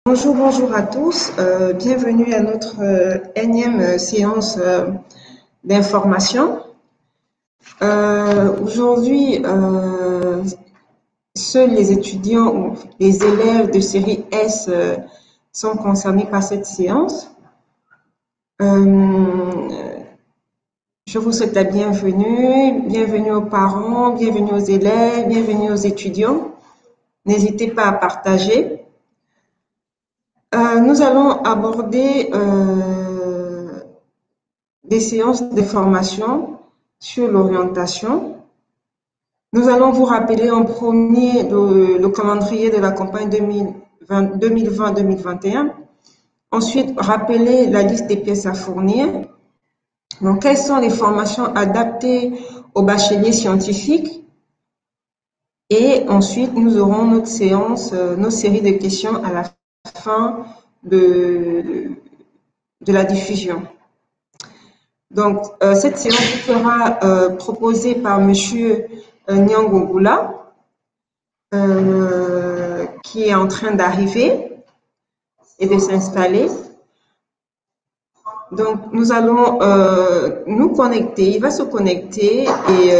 Bonjour à tous. Bienvenue à notre énième séance d'information. Aujourd'hui, seuls les étudiants ou les élèves de série S sont concernés par cette séance. Je vous souhaite la bienvenue, bienvenue aux parents, bienvenue aux élèves, bienvenue aux étudiants. N'hésitez pas à partager. Nous allons aborder des séances de formation sur l'orientation. Nous allons vous rappeler en premier le calendrier de la campagne 2020-2021. Ensuite, rappeler la liste des pièces à fournir. Donc, quelles sont les formations adaptées aux bacheliers scientifiques? Et ensuite, nous aurons notre séance, nos séries de questions à la fin de la diffusion. Donc, cette séance sera proposée par Monsieur Nyangogula, qui est en train d'arriver et de s'installer. Donc, nous allons nous connecter, il va se connecter et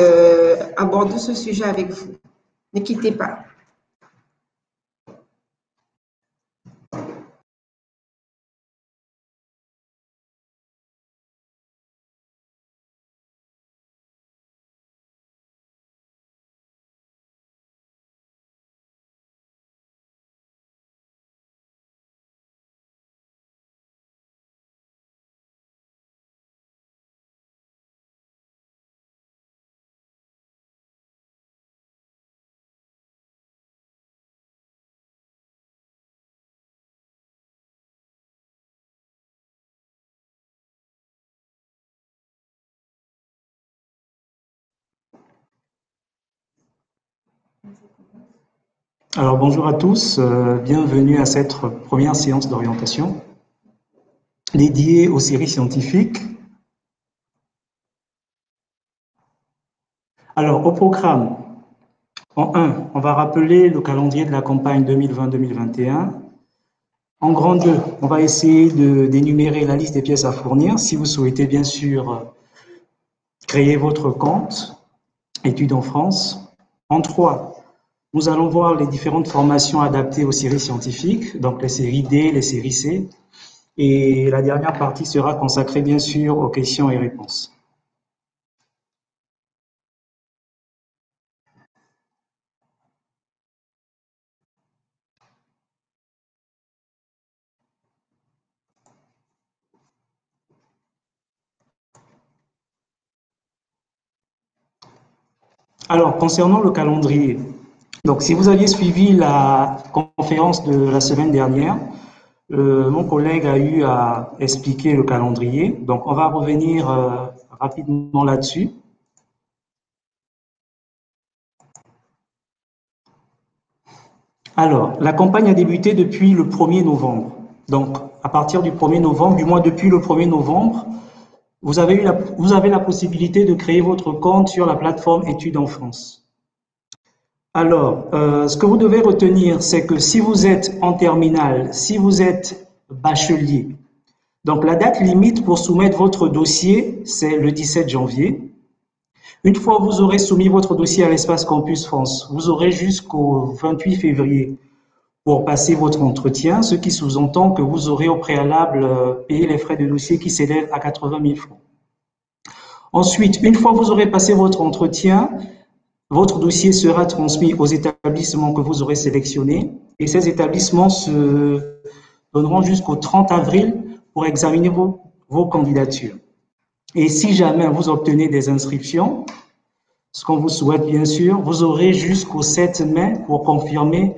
aborder ce sujet avec vous. Ne quittez pas. Alors bonjour à tous, bienvenue à cette première séance d'orientation dédiée aux séries scientifiques. Alors au programme, en 1, on va rappeler le calendrier de la campagne 2020-2021. En grand 2, on va essayer d'énumérer la liste des pièces à fournir si vous souhaitez bien sûr créer votre compte Études en France. En 3, nous allons voir les différentes formations adaptées aux séries scientifiques, donc les séries D, les séries C. Et la dernière partie sera consacrée bien sûr aux questions et réponses. Alors, concernant le calendrier, donc si vous aviez suivi la conférence de la semaine dernière, mon collègue a eu à expliquer le calendrier. Donc, on va revenir rapidement là-dessus. Alors, la campagne a débuté depuis le 1er novembre. Donc, à partir du 1er novembre, du moins depuis le 1er novembre, vous avez la possibilité de créer votre compte sur la plateforme Études en France. Alors, ce que vous devez retenir, c'est que si vous êtes en terminale, si vous êtes bachelier, donc la date limite pour soumettre votre dossier, c'est le 17 janvier. Une fois que vous aurez soumis votre dossier à l'Espace Campus France, vous aurez jusqu'au 28 février pour passer votre entretien, ce qui sous-entend que vous aurez au préalable payé les frais de dossier qui s'élèvent à 80 000 francs. Ensuite, une fois que vous aurez passé votre entretien, votre dossier sera transmis aux établissements que vous aurez sélectionnés et ces établissements se donneront jusqu'au 30 avril pour examiner vos candidatures. Et si jamais vous obtenez des inscriptions, ce qu'on vous souhaite bien sûr, vous aurez jusqu'au 7 mai pour confirmer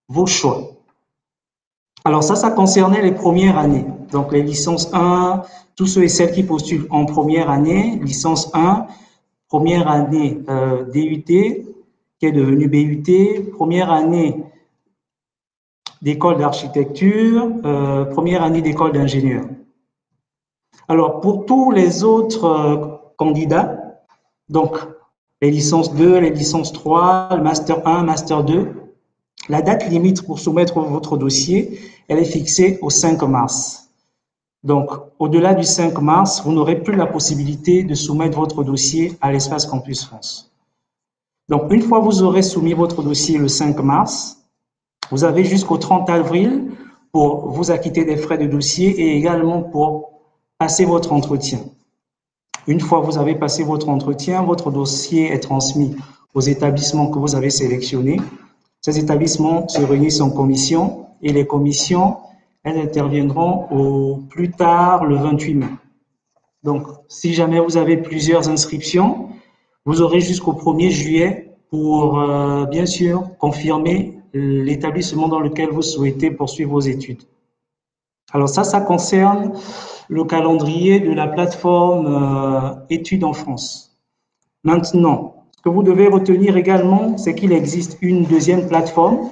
vos choix. Alors ça concernait les premières années. Donc les licences 1, tous ceux et celles qui postulent en première année, licence 1, première année DUT, qui est devenu BUT, première année d'école d'architecture, première année d'école d'ingénieur. Alors pour tous les autres candidats, donc les licences 2, les licences 3, le master 1, master 2, La date limite pour soumettre votre dossier, elle est fixée au 5 mars. Donc, au-delà du 5 mars, vous n'aurez plus la possibilité de soumettre votre dossier à l'Espace Campus France. Donc, une fois vous aurez soumis votre dossier le 5 mars, vous avez jusqu'au 30 avril pour vous acquitter des frais de dossier et également pour passer votre entretien. Une fois que vous avez passé votre entretien, votre dossier est transmis aux établissements que vous avez sélectionnés. Ces établissements se réunissent en commission et les commissions, elles interviendront au plus tard le 28 mai. Donc, si jamais vous avez plusieurs inscriptions, vous aurez jusqu'au 1er juillet pour, bien sûr, confirmer l'établissement dans lequel vous souhaitez poursuivre vos études. Alors ça concerne le calendrier de la plateforme Études en France. Maintenant, ce que vous devez retenir également, c'est qu'il existe une deuxième plateforme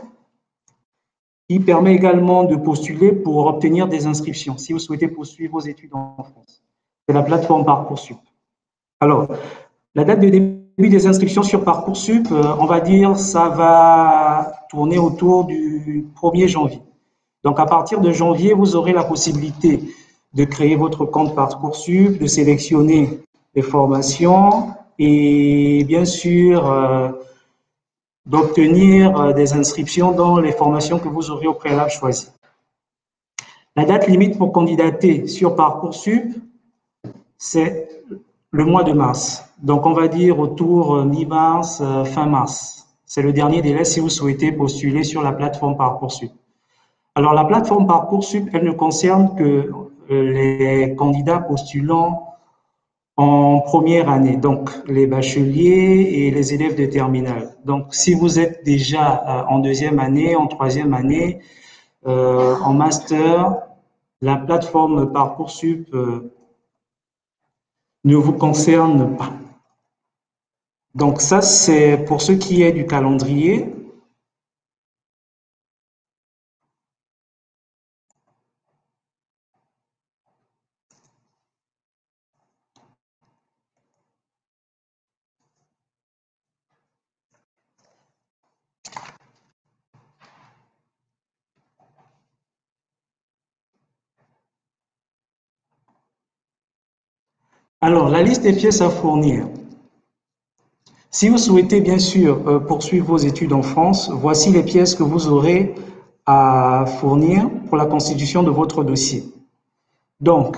qui permet également de postuler pour obtenir des inscriptions si vous souhaitez poursuivre vos études en France. C'est la plateforme Parcoursup. Alors, la date de début des inscriptions sur Parcoursup, on va dire, ça va tourner autour du 1er janvier. Donc, à partir de janvier, vous aurez la possibilité de créer votre compte Parcoursup, de sélectionner les formations et bien sûr d'obtenir des inscriptions dans les formations que vous aurez au préalable choisies. La date limite pour candidater sur Parcoursup, c'est le mois de mars. Donc, on va dire autour mi-mars, fin mars. C'est le dernier délai si vous souhaitez postuler sur la plateforme Parcoursup. Alors, la plateforme Parcoursup, elle ne concerne que les candidats postulant en première année, donc les bacheliers et les élèves de terminale. Donc, si vous êtes déjà en deuxième année, en troisième année, en master, la plateforme Parcoursup ne vous concerne pas. Donc, ça, c'est pour ce qui est du calendrier. Alors, la liste des pièces à fournir. Si vous souhaitez bien sûr poursuivre vos études en France, voici les pièces que vous aurez à fournir pour la constitution de votre dossier. Donc,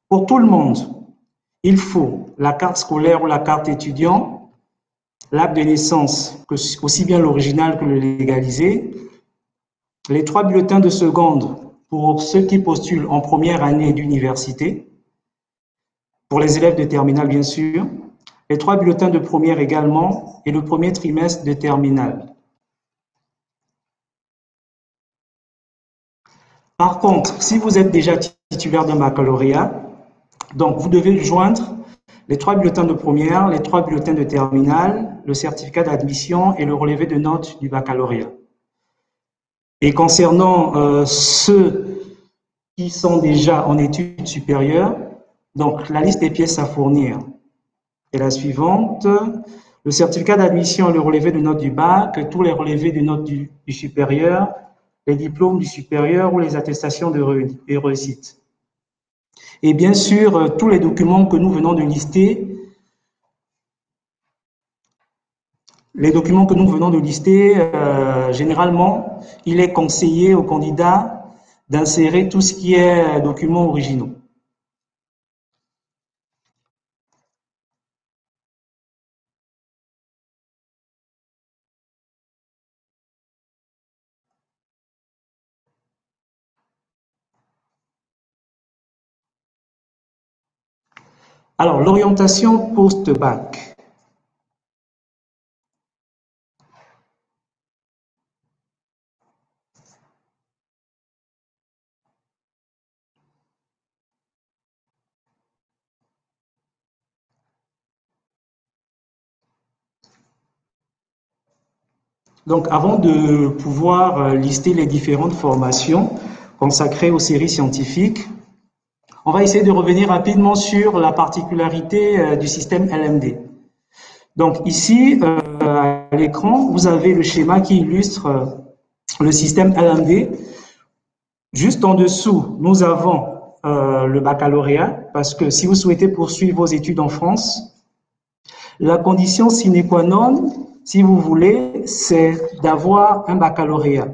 pour tout le monde, il faut la carte scolaire ou la carte étudiant, l'acte de naissance, aussi bien l'original que le légalisé, les 3 bulletins de seconde pour ceux qui postulent en première année d'université, pour les élèves de terminale, bien sûr, les 3 bulletins de première également et le premier trimestre de terminale. Par contre, si vous êtes déjà titulaire d'un baccalauréat, donc vous devez joindre les 3 bulletins de première, les 3 bulletins de terminale, le certificat d'admission et le relevé de notes du baccalauréat. Et concernant ceux qui sont déjà en études supérieures, donc la liste des pièces à fournir est la suivante. Le certificat d'admission et le relevé de notes du bac, tous les relevés de notes du supérieur, les diplômes du supérieur ou les attestations de réussite. Et bien sûr, tous les documents que nous venons de lister, généralement, il est conseillé aux candidats d'insérer tout ce qui est documents originaux. Alors, l'orientation post-bac. Donc, avant de pouvoir lister les différentes formations consacrées aux séries scientifiques, on va essayer de revenir rapidement sur la particularité du système LMD. Donc ici, à l'écran, vous avez le schéma qui illustre le système LMD. Juste en dessous, nous avons le baccalauréat, parce que si vous souhaitez poursuivre vos études en France, la condition sine qua non, si vous voulez, c'est d'avoir un baccalauréat.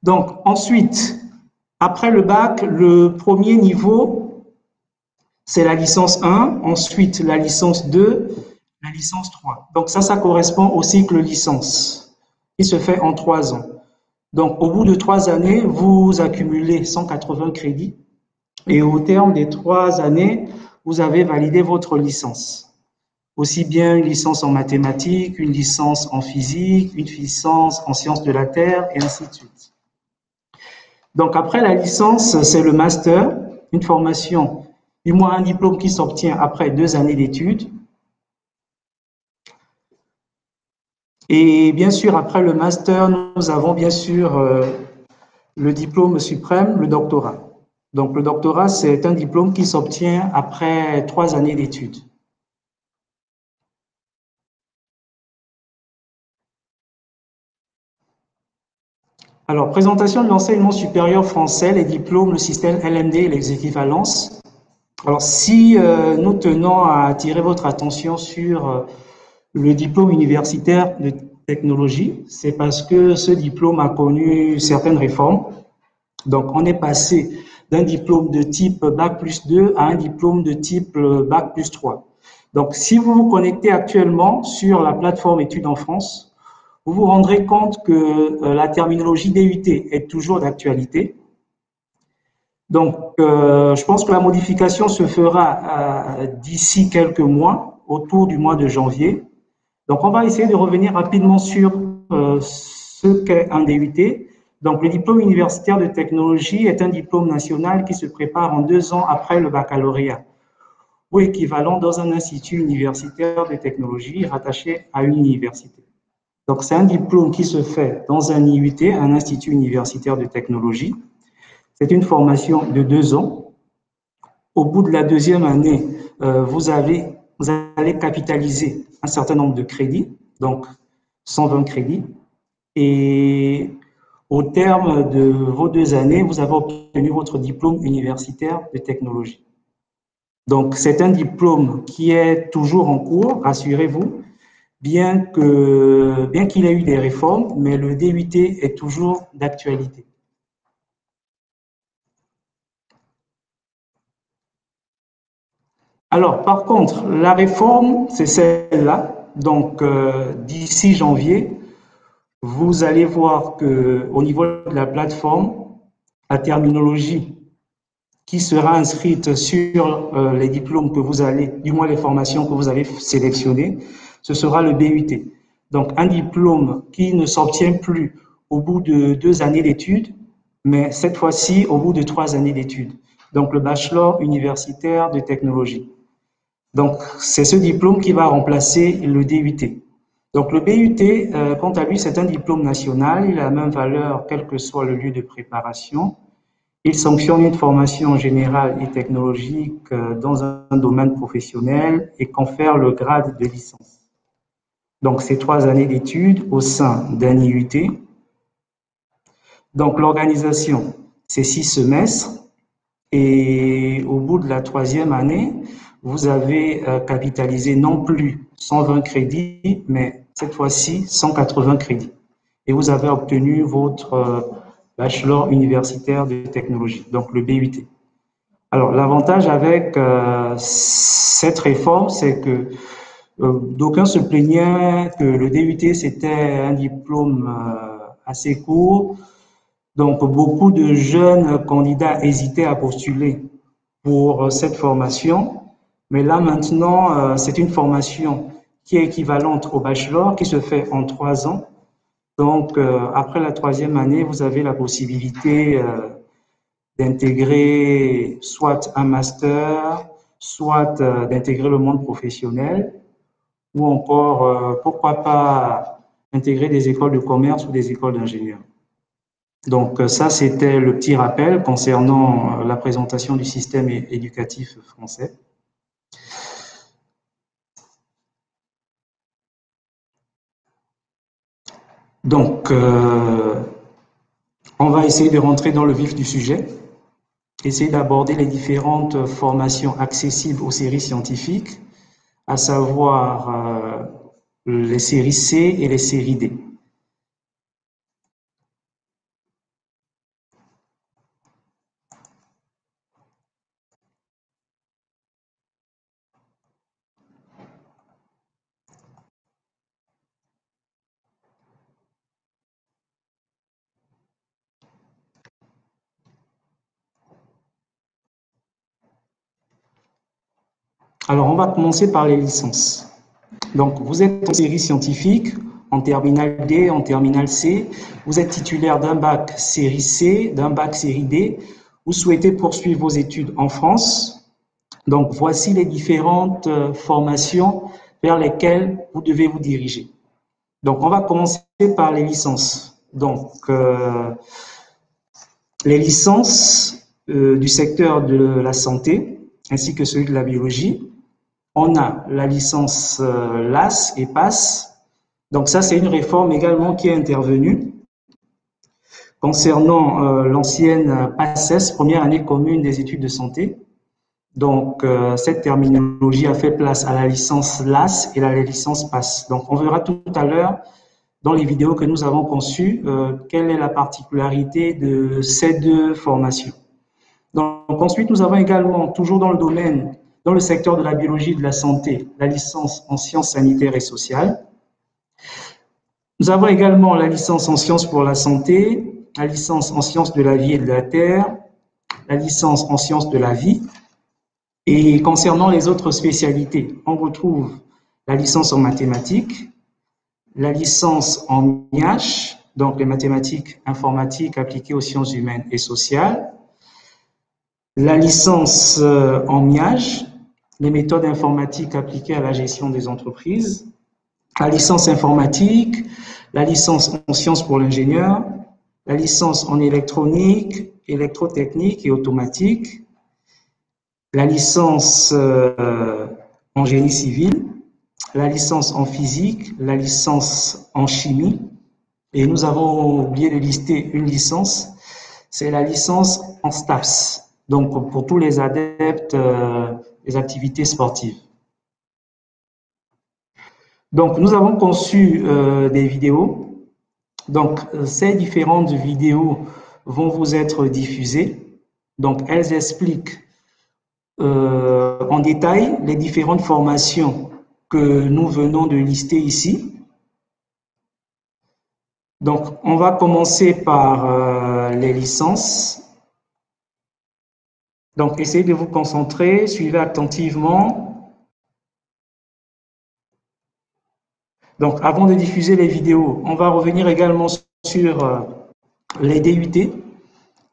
Donc, ensuite, après le bac, le premier niveau, c'est la licence 1, ensuite la licence 2, la licence 3. Donc ça correspond au cycle licence, qui se fait en 3 ans. Donc, au bout de 3 années, vous accumulez 180 crédits et au terme des 3 années, vous avez validé votre licence. Aussi bien une licence en mathématiques, une licence en physique, une licence en sciences de la Terre, et ainsi de suite. Donc, après la licence, c'est le master, une formation, du moins un diplôme qui s'obtient après 2 années d'études. Et bien sûr, après le master, nous avons bien sûr le diplôme suprême, le doctorat. Donc, le doctorat, c'est un diplôme qui s'obtient après 3 années d'études. Alors, présentation de l'enseignement supérieur français, les diplômes, le système LMD et les équivalences. Alors, si nous tenons à attirer votre attention sur le diplôme universitaire de technologie, c'est parce que ce diplôme a connu certaines réformes. Donc, on est passé d'un diplôme de type Bac+2 à un diplôme de type Bac+3. Donc, si vous vous connectez actuellement sur la plateforme Études en France, vous vous rendrez compte que la terminologie DUT est toujours d'actualité. Donc, je pense que la modification se fera d'ici quelques mois, autour du mois de janvier. Donc, on va essayer de revenir rapidement sur ce qu'est un DUT. Donc, le diplôme universitaire de technologie est un diplôme national qui se prépare en 2 ans après le baccalauréat, ou équivalent dans un institut universitaire de technologie rattaché à une université. Donc, c'est un diplôme qui se fait dans un IUT, un institut universitaire de technologie. C'est une formation de 2 ans. Au bout de la 2e année, vous allez capitaliser un certain nombre de crédits, donc 120 crédits. Et au terme de vos 2 années, vous avez obtenu votre diplôme universitaire de technologie. Donc, c'est un diplôme qui est toujours en cours, rassurez-vous, bien qu'il ait eu des réformes, mais le DUT est toujours d'actualité. Alors, par contre, la réforme, c'est celle-là. Donc, d'ici janvier, vous allez voir qu'au niveau de la plateforme, la terminologie qui sera inscrite sur les diplômes que vous allez, du moins les formations que vous allez sélectionner, ce sera le BUT. Donc, un diplôme qui ne s'obtient plus au bout de 2 années d'études, mais cette fois-ci au bout de 3 années d'études. Donc, le bachelor universitaire de technologie. Donc, c'est ce diplôme qui va remplacer le DUT. Donc, le BUT, quant à lui, c'est un diplôme national. Il a la même valeur, quel que soit le lieu de préparation. Il sanctionne une formation générale et technologique dans un domaine professionnel et confère le grade de licence. Donc, c'est 3 années d'études au sein d'un IUT. Donc, l'organisation, c'est 6 semestres. Et au bout de la 3e année, vous avez capitalisé non plus 120 crédits, mais cette fois-ci 180 crédits. Et vous avez obtenu votre bachelor universitaire de technologie, donc le BUT. Alors, l'avantage avec cette réforme, c'est que d'aucuns se plaignaient que le DUT, c'était un diplôme assez court. Donc, beaucoup de jeunes candidats hésitaient à postuler pour cette formation. Mais là, maintenant, c'est une formation qui est équivalente au bachelor, qui se fait en 3 ans. Donc, après la 3e année, vous avez la possibilité d'intégrer soit un master, soit d'intégrer le monde professionnel, ou encore, pourquoi pas, intégrer des écoles de commerce ou des écoles d'ingénieurs. Donc, ça, c'était le petit rappel concernant la présentation du système éducatif français. Donc, on va essayer de rentrer dans le vif du sujet, essayer d'aborder les différentes formations accessibles aux séries scientifiques, à savoir les séries C et les séries D. Alors, on va commencer par les licences. Donc, vous êtes en série scientifique, en terminale D, en terminale C. Vous êtes titulaire d'un bac série C, d'un bac série D. Vous souhaitez poursuivre vos études en France. Donc, voici les différentes formations vers lesquelles vous devez vous diriger. Donc, on va commencer par les licences. Donc, les licences du secteur de la santé ainsi que celui de la biologie. On a la licence LAS et PAS. Donc ça, c'est une réforme également qui est intervenue concernant l'ancienne PACES, première année commune des études de santé. Donc cette terminologie a fait place à la licence LAS et à la licence PAS. Donc on verra tout à l'heure dans les vidéos que nous avons conçues quelle est la particularité de ces deux formations. Donc ensuite, nous avons également, toujours dans le secteur de la biologie et de la santé, la licence en sciences sanitaires et sociales. Nous avons également la licence en sciences pour la santé, la licence en sciences de la vie et de la terre, la licence en sciences de la vie. Et concernant les autres spécialités, on retrouve la licence en mathématiques, la licence en MIH, donc les mathématiques informatiques appliquées aux sciences humaines et sociales, la licence en MIAGE, les méthodes informatiques appliquées à la gestion des entreprises, la licence informatique, la licence en sciences pour l'ingénieur, la licence en électronique, électrotechnique et automatique, la licence en génie civil, la licence en physique, la licence en chimie, et nous avons oublié de lister une licence, c'est la licence en STAPS. Donc, pour tous les adeptes des activités sportives. Donc, nous avons conçu des vidéos. Donc, ces différentes vidéos vont vous être diffusées. Donc, elles expliquent en détail les différentes formations que nous venons de lister ici. Donc, on va commencer par les licences. Donc, essayez de vous concentrer, suivez attentivement. Donc, avant de diffuser les vidéos, on va revenir également sur les DUT.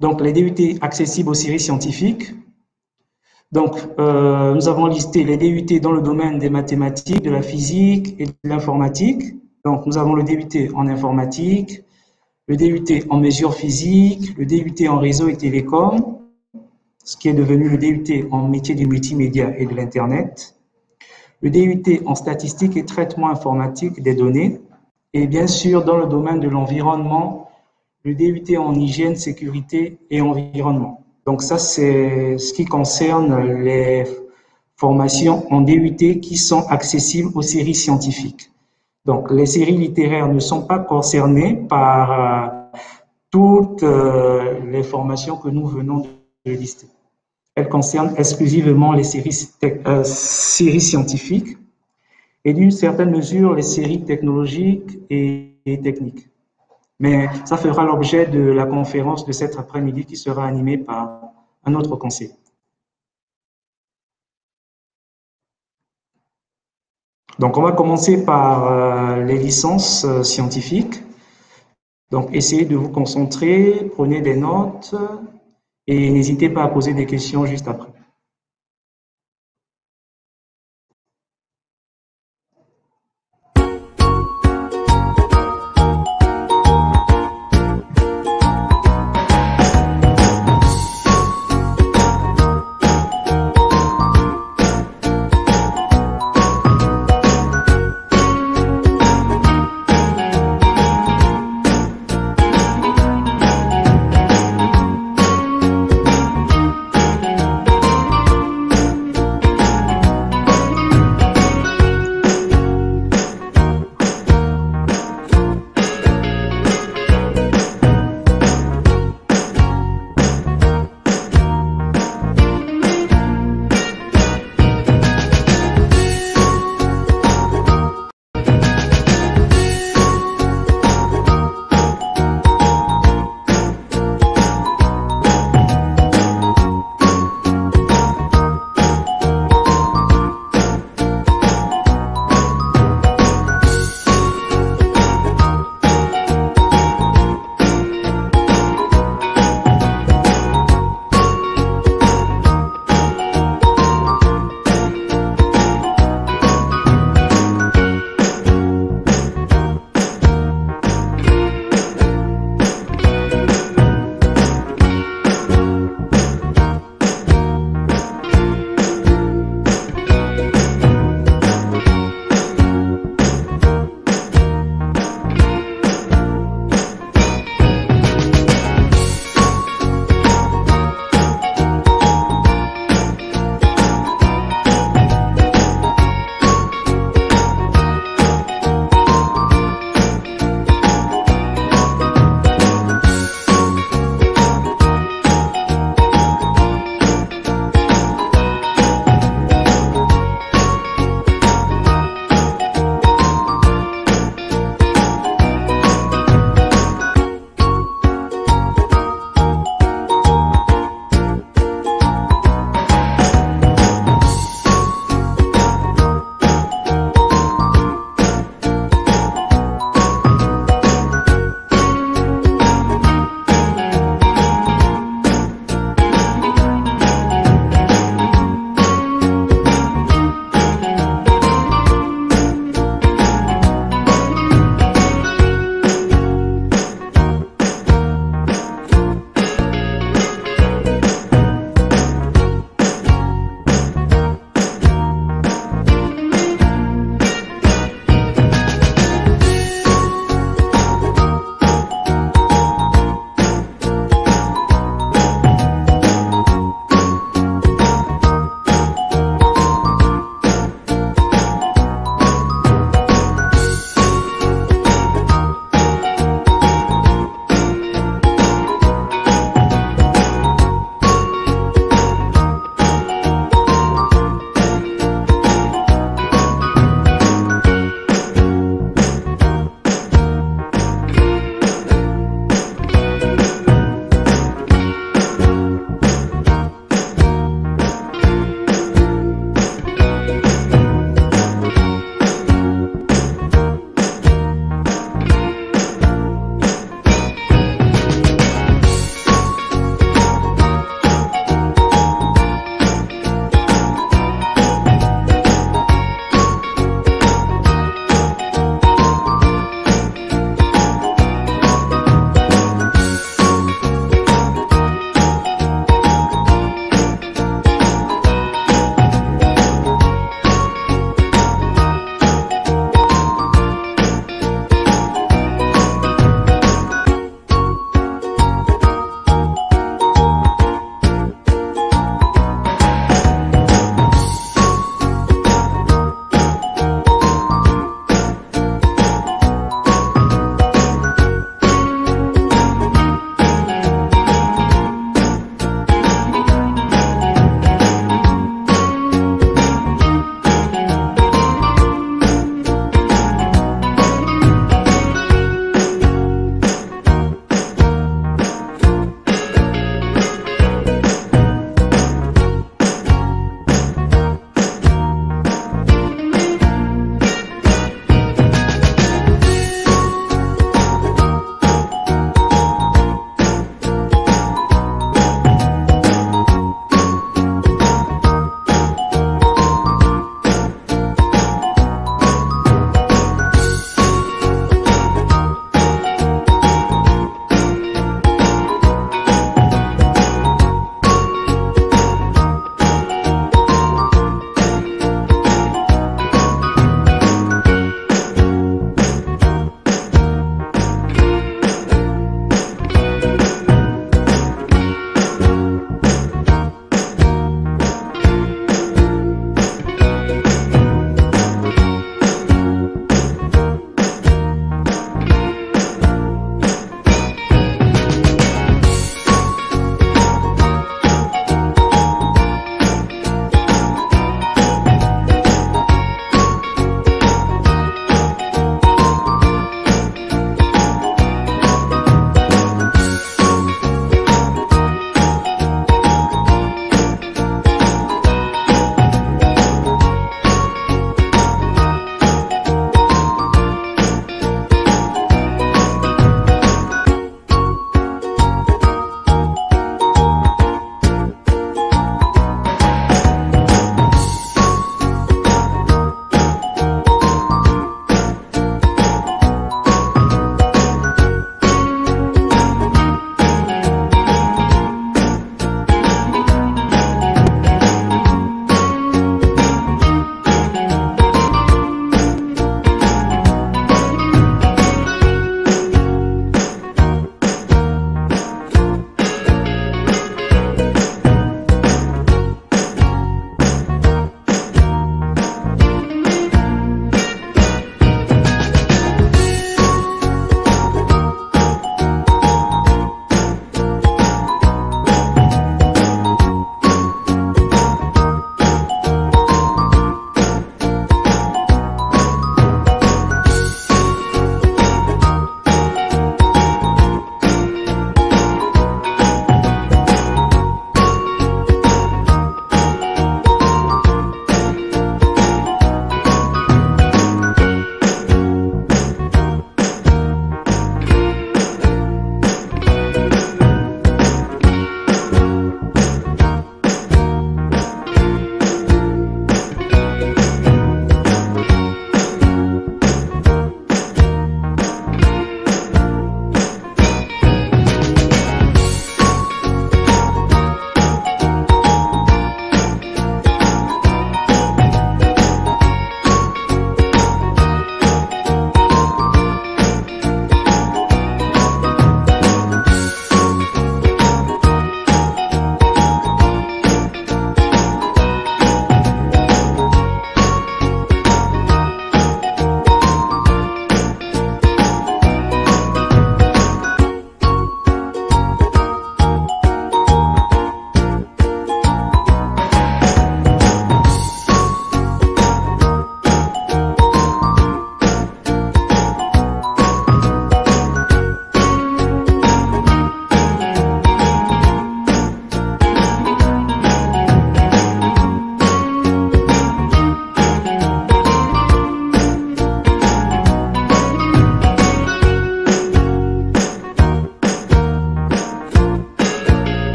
Donc, les DUT accessibles aux séries scientifiques. Donc, nous avons listé les DUT dans le domaine des mathématiques, de la physique et de l'informatique. Donc, nous avons le DUT en informatique, le DUT en mesures physiques, le DUT en réseau et télécom, ce qui est devenu le DUT en métier du multimédia et de l'Internet, le DUT en statistique et traitement informatique des données, et bien sûr, dans le domaine de l'environnement, le DUT en hygiène, sécurité et environnement. Donc ça, c'est ce qui concerne les formations en DUT qui sont accessibles aux séries scientifiques. Donc, les séries littéraires ne sont pas concernées par toutes les formations que nous venons de lister. Elles concernent exclusivement les séries scientifiques et d'une certaine mesure les séries technologiques et techniques. Mais ça fera l'objet de la conférence de cet après-midi qui sera animée par un autre conseiller. Donc, on va commencer par les licences scientifiques. Donc, essayez de vous concentrer, prenez des notes et n'hésitez pas à poser des questions juste après.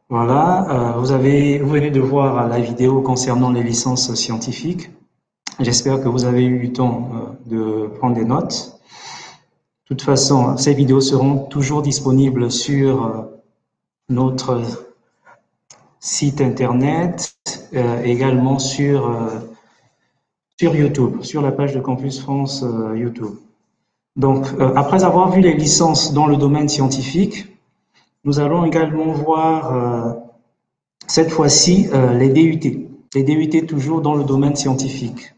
Voilà, vous venez de voir la vidéo concernant les licences scientifiques. J'espère que vous avez eu le temps de prendre des notes. De toute façon, ces vidéos seront toujours disponibles sur notre site internet, également sur YouTube, sur la page de Campus France YouTube. Donc, après avoir vu les licences dans le domaine scientifique, nous allons également voir cette fois-ci les DUT. Les DUT toujours dans le domaine scientifique.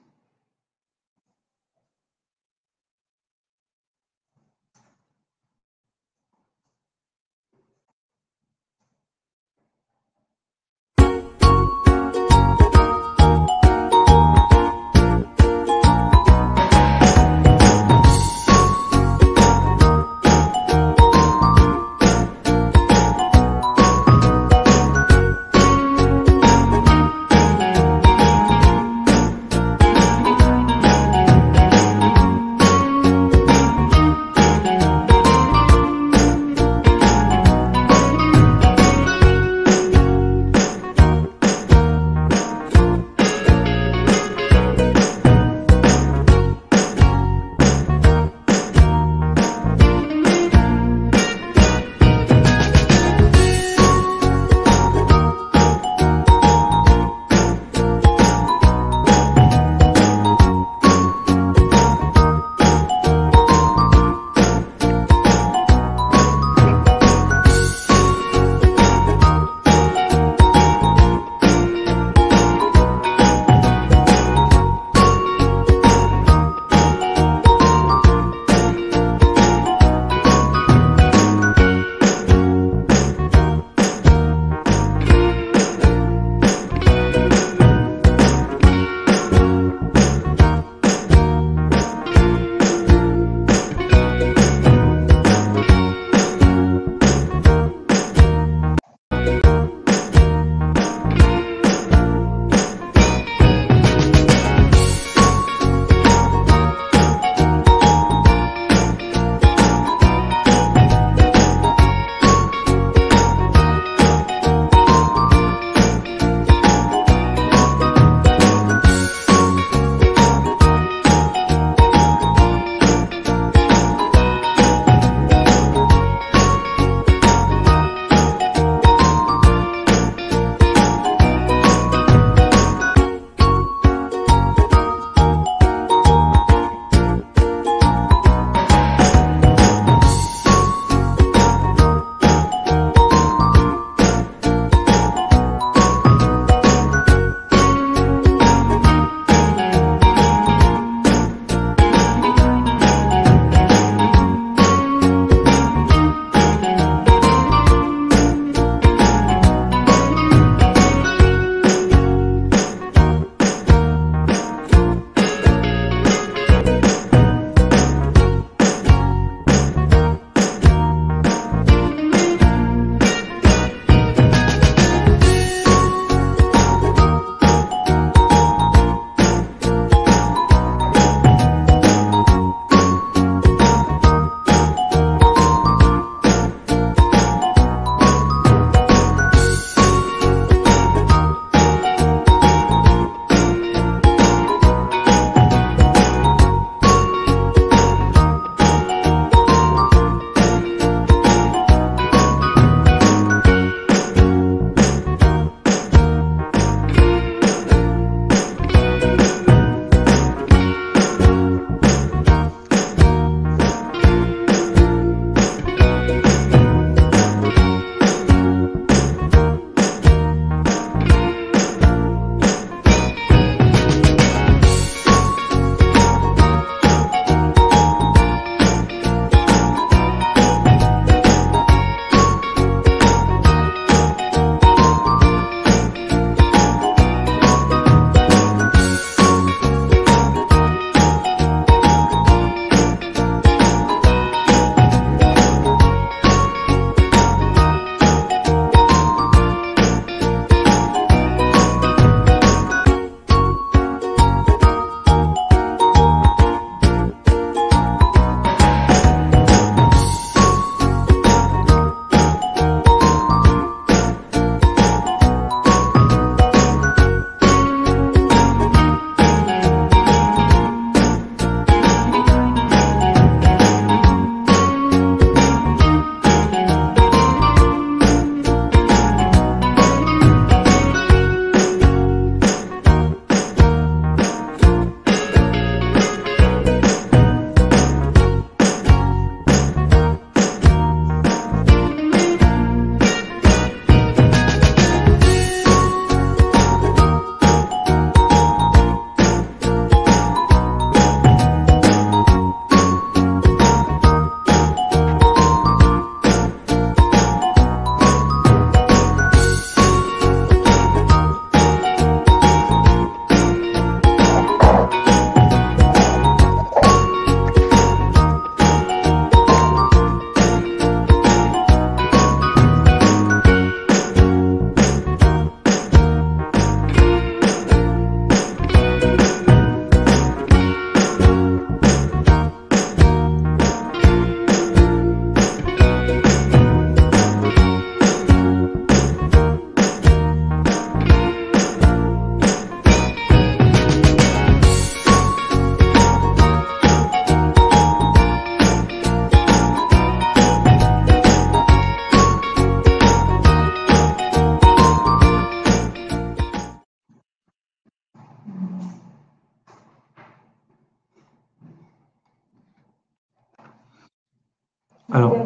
Alors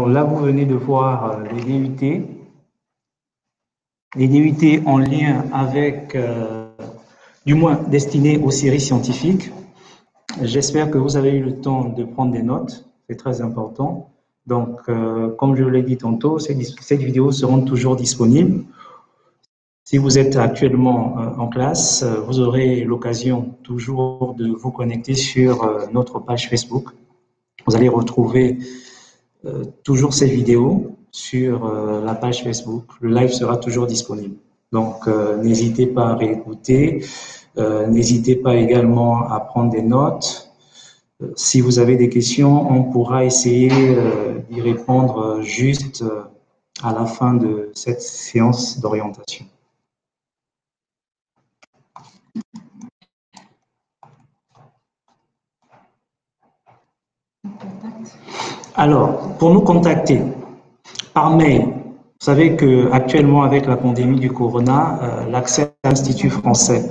là, vous venez de voir les DUT. Les DUT en lien avec, du moins destinés aux séries scientifiques. J'espère que vous avez eu le temps de prendre des notes, c'est très important. Donc, comme je l'ai dit tantôt, ces vidéos seront toujours disponibles. Si vous êtes actuellement en classe, vous aurez l'occasion toujours de vous connecter sur notre page Facebook. Vous allez retrouver toujours ces vidéos sur la page Facebook. Le live sera toujours disponible. Donc, n'hésitez pas à réécouter. N'hésitez pas également à prendre des notes. Si vous avez des questions, on pourra essayer d'y répondre juste à la fin de cette séance d'orientation. Alors, pour nous contacter par mail, vous savez qu'actuellement, avec la pandémie du corona, l'accès à l'Institut français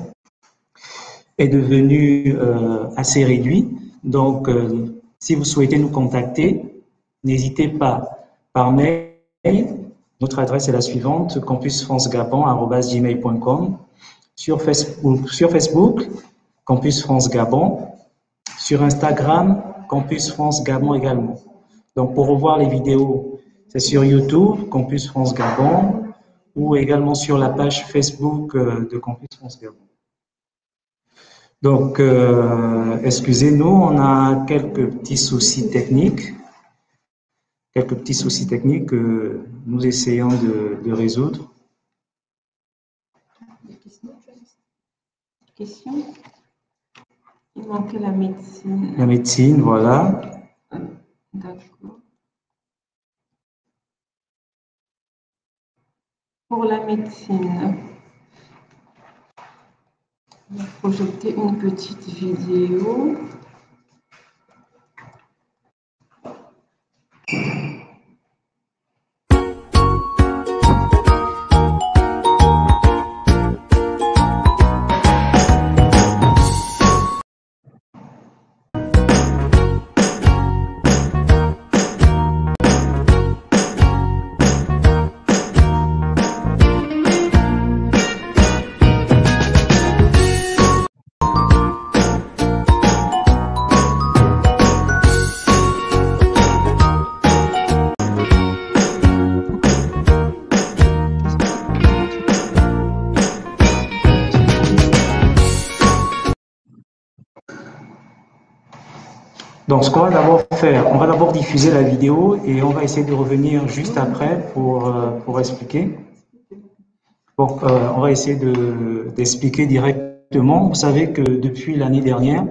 est devenu assez réduit. Donc, si vous souhaitez nous contacter, n'hésitez pas par mail. Notre adresse est la suivante, campusfrancegabon@gmail.com. Sur Facebook, Campus France Gabon. Sur Instagram, Campus France Gabon également. Donc, pour revoir les vidéos, c'est sur YouTube, Campus France Gabon, ou également sur la page Facebook de Campus France Gabon. Donc, excusez-nous, on a quelques petits soucis techniques. Que nous essayons de résoudre. Question. Il manquait la médecine. La médecine, voilà. D'accord. Pour la médecine, on va projeter une petite vidéo. Donc, ce qu'on va d'abord faire, on va d'abord diffuser la vidéo et on va essayer de revenir juste après pour expliquer. Bon, on va essayer d'expliquer directement. Vous savez que depuis l'année dernière,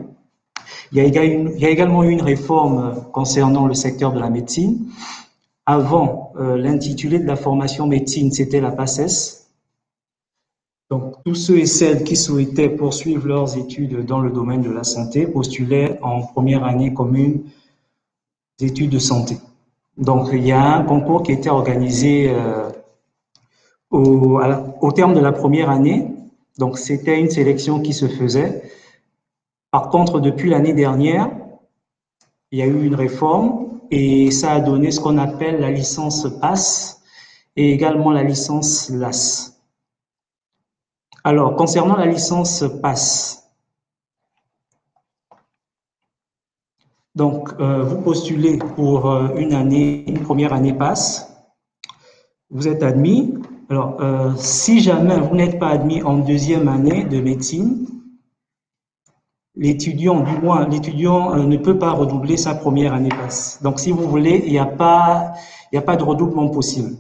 il y a également eu une réforme concernant le secteur de la médecine. Avant, l'intitulé de la formation médecine, c'était la PACES. Donc, tous ceux et celles qui souhaitaient poursuivre leurs études dans le domaine de la santé postulaient en première année commune d'études de santé. Donc, il y a un concours qui était organisé au terme de la première année. Donc, c'était une sélection qui se faisait. Par contre, depuis l'année dernière, il y a eu une réforme et ça a donné ce qu'on appelle la licence PASS et également la licence LAS. Alors, concernant la licence PASS, donc vous postulez pour une première année PASS, vous êtes admis. Alors, si jamais vous n'êtes pas admis en deuxième année de médecine, l'étudiant ne peut pas redoubler sa première année PASS. Donc, si vous voulez, il n'y a pas de redoublement possible.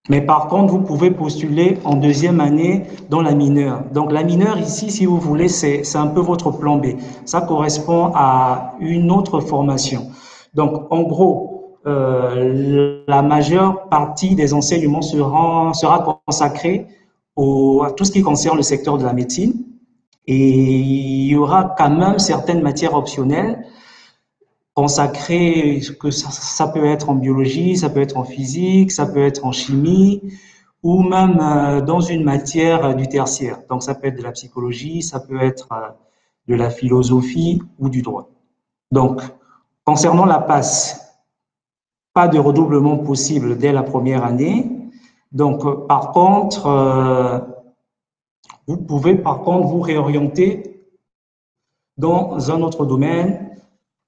Mais par contre, vous pouvez postuler en deuxième année dans la mineure. Donc, la mineure ici, si vous voulez, c'est un peu votre plan B. Ça correspond à une autre formation. Donc, en gros, la majeure partie des enseignements sera consacrée à tout ce qui concerne le secteur de la médecine. Et il y aura quand même certaines matières optionnelles consacré, que ça peut être en biologie, ça peut être en physique, ça peut être en chimie, ou même dans une matière du tertiaire. Donc, ça peut être de la psychologie, ça peut être de la philosophie ou du droit. Donc, concernant la passe, pas de redoublement possible dès la première année. Donc, par contre, vous pouvez par contre vous réorienter dans un autre domaine.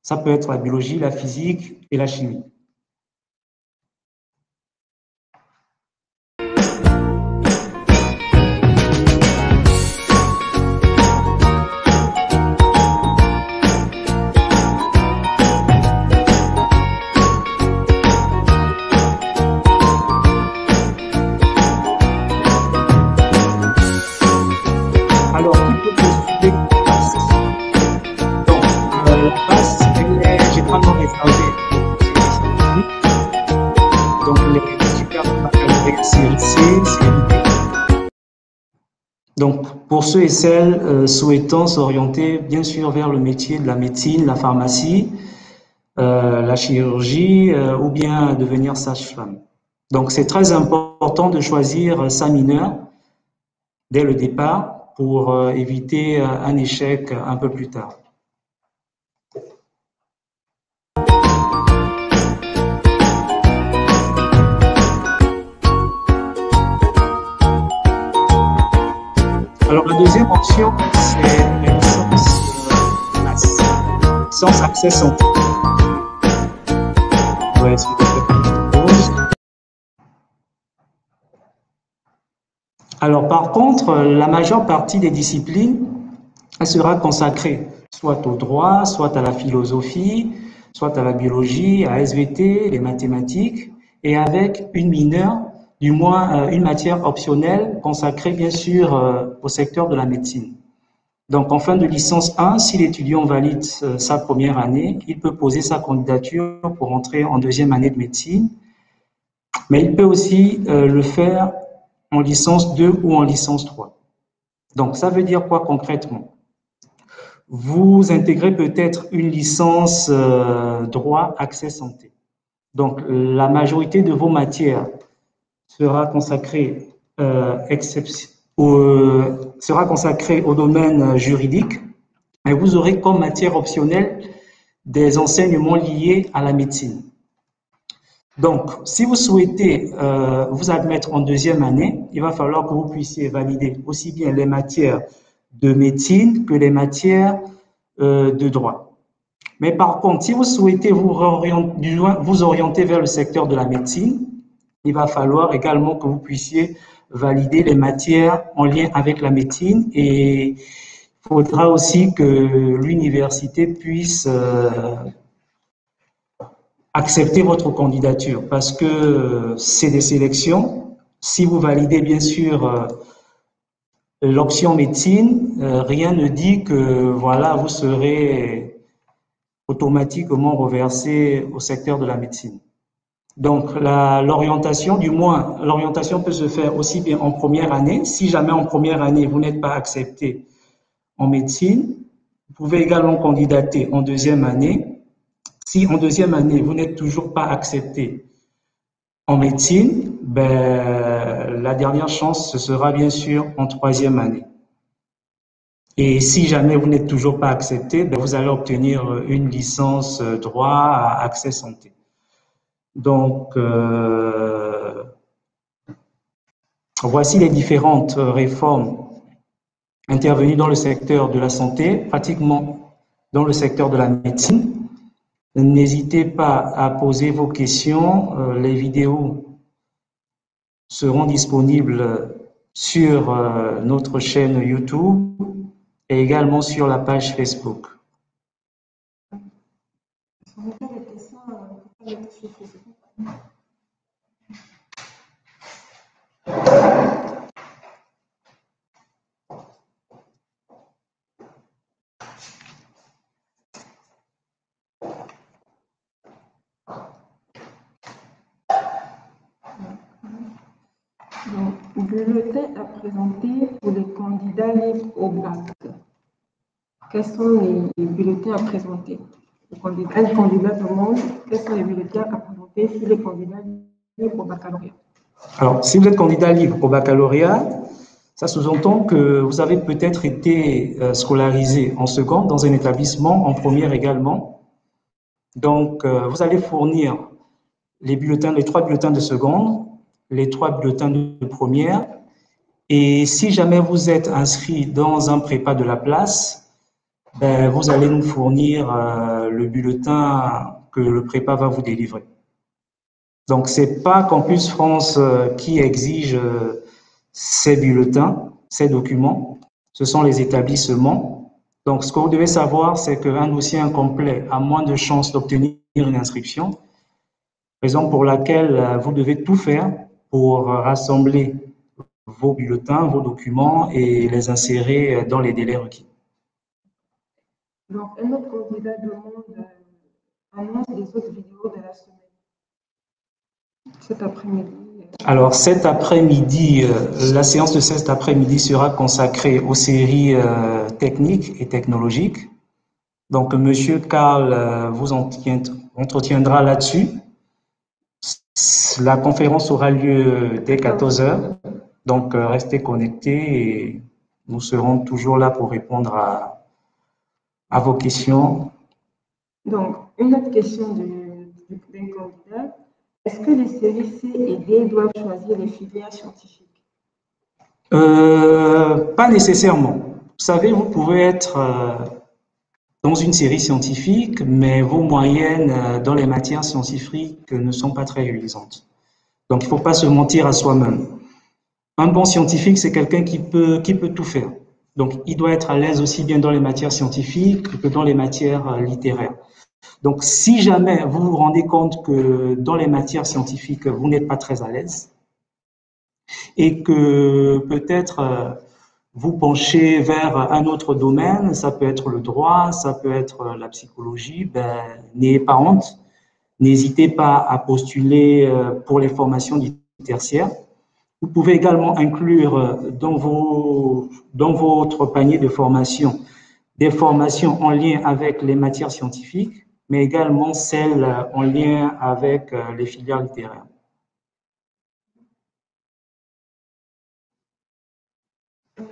Ça peut être la biologie, la physique et la chimie. Donc, pour ceux et celles souhaitant s'orienter, bien sûr, vers le métier de la médecine, la pharmacie, la chirurgie ou bien devenir sage-femme. Donc, c'est très important de choisir sa mineure dès le départ pour éviter un échec un peu plus tard. Alors, la deuxième option, c'est la licence accès santé. Ouais, alors, par contre, la majeure partie des disciplines, elle sera consacrée soit au droit, soit à la philosophie, soit à la biologie, à SVT, les mathématiques, et avec une mineure, du moins une matière optionnelle consacrée bien sûr au secteur de la médecine. Donc en fin de licence 1, si l'étudiant valide sa première année, il peut poser sa candidature pour entrer en deuxième année de médecine, mais il peut aussi le faire en licence 2 ou en licence 3. Donc ça veut dire quoi concrètement? Vous intégrez peut-être une licence droit accès santé. Donc la majorité de vos matières sera consacré au domaine juridique, et vous aurez comme matière optionnelle des enseignements liés à la médecine. Donc, si vous souhaitez vous admettre en deuxième année, il va falloir que vous puissiez valider aussi bien les matières de médecine que les matières de droit. Mais par contre, si vous souhaitez vous orienter vers le secteur de la médecine, il va falloir également que vous puissiez valider les matières en lien avec la médecine et il faudra aussi que l'université puisse accepter votre candidature parce que c'est des sélections. Si vous validez bien sûr l'option médecine, rien ne dit que voilà, vous serez automatiquement reversé au secteur de la médecine. Donc, l'orientation, du moins, l'orientation peut se faire aussi bien en première année. Si jamais en première année, vous n'êtes pas accepté en médecine, vous pouvez également candidater en deuxième année. Si en deuxième année, vous n'êtes toujours pas accepté en médecine, ben, la dernière chance, ce sera bien sûr en troisième année. Et si jamais vous n'êtes toujours pas accepté, ben, vous allez obtenir une licence droit à accès santé. Donc, voici les différentes réformes intervenues dans le secteur de la santé, pratiquement dans le secteur de la médecine. N'hésitez pas à poser vos questions. Les vidéos seront disponibles sur notre chaîne YouTube et également sur la page Facebook. Donc, bulletin à présenter pour les candidats libres au bac. Quels sont les bulletins à présenter? Un candidat demande quels sont les bulletins à présenter si les candidats libres au baccalauréat. Alors, si vous êtes candidat libre au baccalauréat, Ça sous-entend que vous avez peut-être été scolarisé en seconde dans un établissement, en première également. Donc, vous allez fournir les bulletins, les 3 bulletins de seconde, les 3 bulletins de première. Et si jamais vous êtes inscrit dans un prépa de la place, ben, vous allez nous fournir le bulletin que le prépa va vous délivrer. Donc, c'est pas Campus France qui exige ces bulletins, ces documents, ce sont les établissements. Donc, ce que vous devez savoir, c'est qu'un dossier incomplet a moins de chances d'obtenir une inscription, raison pour laquelle vous devez tout faire pour rassembler vos bulletins, vos documents et les insérer dans les délais requis. Donc, un autre candidat demande annonce les autres vidéos de la semaine. Cet après-midi. Alors, cet après-midi, la séance de cet après-midi sera consacrée aux séries techniques et technologiques. Donc, Monsieur Karl vous entretiendra là-dessus. La conférence aura lieu dès 14 heures. Donc, restez connectés et nous serons toujours là pour répondre à vos questions. Donc, une autre question d'un candidat. Est-ce que les séries C et D doivent choisir les filières scientifiques? Pas nécessairement. Vous savez, vous pouvez être dans une série scientifique, mais vos moyennes dans les matières scientifiques ne sont pas très réalisantes. Donc, il ne faut pas se mentir à soi-même. Un bon scientifique, c'est quelqu'un qui peut tout faire. Donc, il doit être à l'aise aussi bien dans les matières scientifiques que dans les matières littéraires. Donc, si jamais vous vous rendez compte que dans les matières scientifiques, vous n'êtes pas très à l'aise et que peut-être vous penchez vers un autre domaine, ça peut être le droit, ça peut être la psychologie, ben, n'ayez pas honte, n'hésitez pas à postuler pour les formations du tertiaire. Vous pouvez également inclure dans votre panier de formation des formations en lien avec les matières scientifiques, mais également celles en lien avec les filières littéraires. Je ne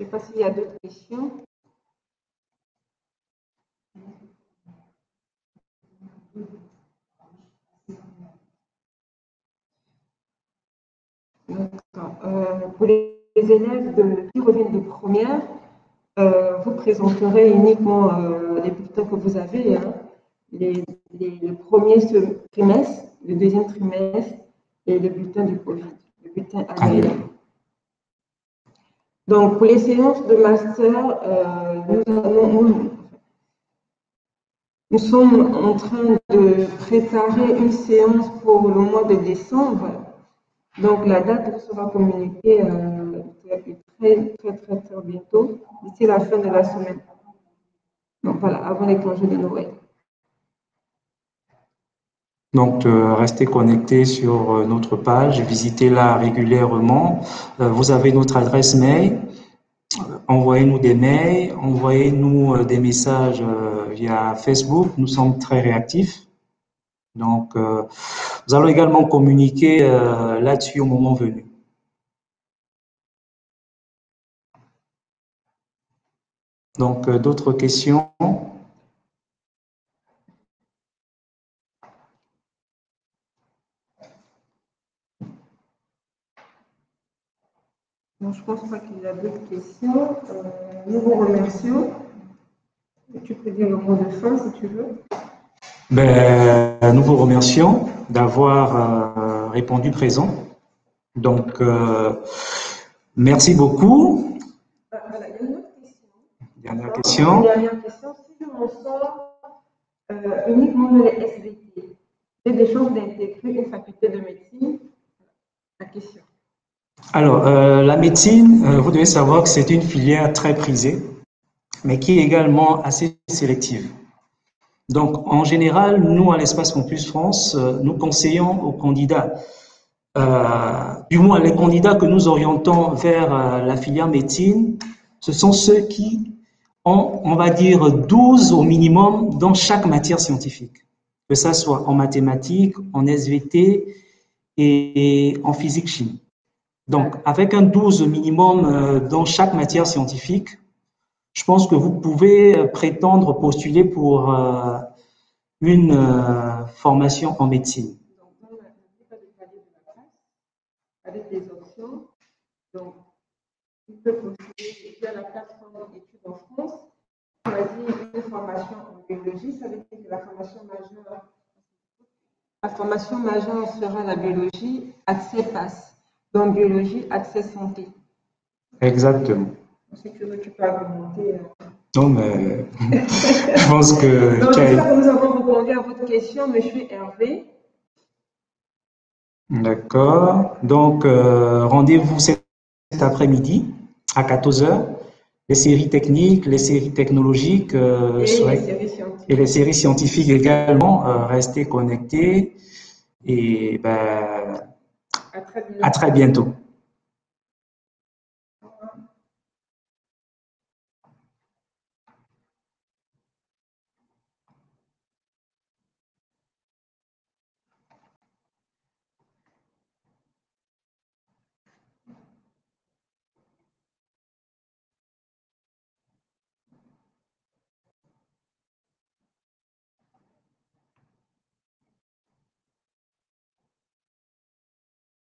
sais pas s'il y a d'autres questions. Pour les élèves qui reviennent de première, vous présenterez uniquement les bulletins que vous avez, hein, le premier trimestre, le deuxième trimestre et le bulletin du Covid, le bulletin annuel. Donc, pour les séances de master, nous sommes en train de préparer une séance pour le mois de décembre. Donc, la date vous sera communiquée très bientôt, d'ici la fin de la semaine. Donc, voilà, avant les congés de Noël. Donc, restez connectés sur notre page, visitez-la régulièrement. Vous avez notre adresse mail. Envoyez-nous des mails, envoyez-nous des messages via Facebook. Nous sommes très réactifs. Donc, nous allons également communiquer là-dessus au moment venu. Donc, d'autres questions? Non, je ne pense pas qu'il y a d'autres questions. Nous vous remercions. Tu peux dire le mot de fin si tu veux. Ben, nous vous remercions d'avoir répondu présent. Donc, merci beaucoup. Voilà, il y a une autre question. Dernière question. Dernière question. Si je m'en sors uniquement dans les SVT, j'ai des chances d'intégrer une faculté de médecine? La question. Alors, la médecine, vous devez savoir que c'est une filière très prisée, mais qui est également assez sélective. Donc, en général, nous, à l'Espace Campus France, nous conseillons aux candidats, du moins les candidats que nous orientons vers la filière médecine, ce sont ceux qui ont, on va dire, 12 au minimum dans chaque matière scientifique, que ça soit en mathématiques, en SVT et en physique-chimie. Donc, avec un 12 minimum dans chaque matière scientifique, je pense que vous pouvez prétendre postuler pour une formation en médecine. Donc, dans la plupart des paliers de la classe, avec les options, donc, il peut postuler via la plateforme Études en France, choisir une formation en biologie, ça veut dire que la formation majeure sera la biologie, accès passe. Donc, biologie, accès santé. Exactement. Si tu veux, tu peux argumenter. Non, mais je pense que... Donc, j'espère que nous avons répondu à votre question, monsieur Hervé. D'accord. Donc, rendez-vous cet après-midi à 14 h. Les séries techniques, les séries technologiques et les séries scientifiques également. Restez connectés et ben, à très bientôt.